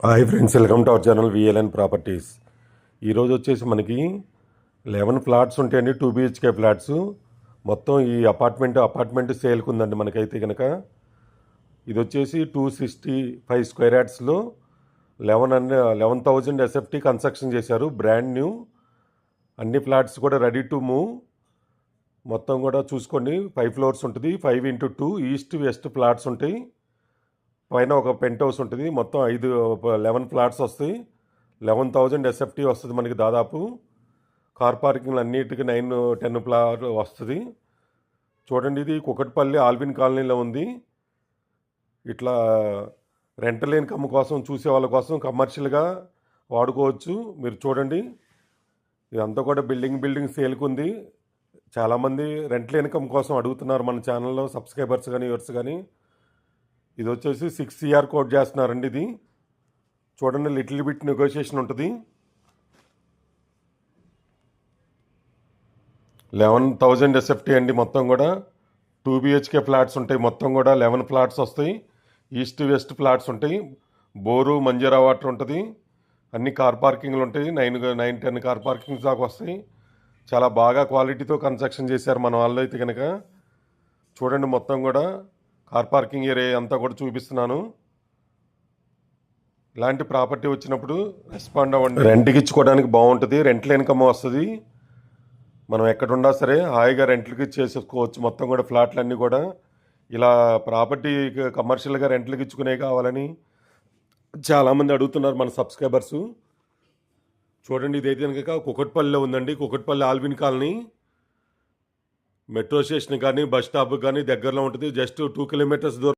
Hi friends, welcome to our channel VLN properties. ఈరోజు వచ్చేసి మనకి 11 ఫ్లాట్స్ ఉంటాయండి, 2 బిహెచ్కే ఫ్లాట్స్. మొత్తం ఈ అపార్ట్మెంట్ సేల్కి ఉందండి. మనకైతే కనుక ఇది వచ్చేసి 265 స్క్వేర్ యార్డ్స్లో 11,000 ఎస్ఎఫ్టీ కన్స్ట్రక్షన్ చేశారు, బ్రాండ్ న్యూ. అన్ని ఫ్లాట్స్ కూడా రెడీ టు మూవ్. మొత్తం కూడా చూసుకోండి, 5 ఫ్లోర్స్ ఉంటుంది, 5x2 ఈస్ట్ వెస్ట్ ఫ్లాట్స్ ఉంటాయి. పైన ఒక పెంట్ హౌస్ ఉంటుంది. మొత్తం 11 ఫ్లాట్స్ వస్తాయి. 11,000 ఎస్ఎఫ్టీ వస్తుంది మనకి దాదాపు. కార్ పార్కింగ్లు అన్నిటికీ 9-10 ఫ్లాట్ వస్తుంది. చూడండి, ఇది కుకట్పల్లి ఆల్విన్ కాలనీలో ఉంది. ఇట్లా రెంటల్ ఇన్కమ్ కోసం చూసే వాళ్ళ కోసం కమర్షియల్గా వాడుకోవచ్చు. మీరు చూడండి, ఇదంతా కూడా బిల్డింగ్ సేల్కి ఉంది. చాలామంది రెంటల్ ఇన్కమ్ కోసం అడుగుతున్నారు మన ఛానల్లో, సబ్స్క్రైబర్స్ కానీ వ్యూవర్స్ కానీ. ఇది వచ్చేసి 6 CR కోట్ చేస్తున్నారండి. ఇది చూడండి, లిటిల్ బిట్ నెగోషియేషన్ ఉంటుంది. 11,000 ఎస్ఎఫ్టీ అండి. మొత్తం కూడా 2 బిహెచ్కే ఫ్లాట్స్ ఉంటాయి. మొత్తం కూడా 11 ఫ్లాట్స్ వస్తాయి. ఈస్ట్ వెస్ట్ ఫ్లాట్స్ ఉంటాయి. బోరు మంజీరా వాటర్ ఉంటుంది. అన్ని కార్ పార్కింగ్లు ఉంటాయి. 9-10 కార్ పార్కింగ్స్ దాకా వస్తాయి. చాలా బాగా క్వాలిటీతో కన్స్ట్రక్షన్ చేశారు మన వాళ్ళు అయితే కనుక. చూడండి, మొత్తం కూడా కార్ పార్కింగ్ ఏరియా అంతా కూడా చూపిస్తున్నాను. ఇలాంటి ప్రాపర్టీ వచ్చినప్పుడు రెస్పాండ్ అవ్వండి. రెంట్కి ఇచ్చుకోవడానికి బాగుంటుంది, రెంట్ల ఇన్కమ్ వస్తుంది. మనం ఎక్కడున్నా సరే హాయిగా రెంట్లకి ఇచ్చేసుకోవచ్చు. మొత్తం కూడా ఫ్లాట్లన్నీ కూడా ఇలా ప్రాపర్టీ కమర్షియల్గా రెంట్లకి ఇచ్చుకునే కావాలని చాలామంది అడుగుతున్నారు మన సబ్స్క్రైబర్స్. చూడండి, ఇదైతే కనుక కుకట్పల్లిలో ఉందండి. Kukatpally Allwyn colony. Metro station కానీ బస్ స్టాప్ కానీ దగ్గరలో ఉంటుంది. జస్ట్ 2 కిలోమీటర్స్ దూరం.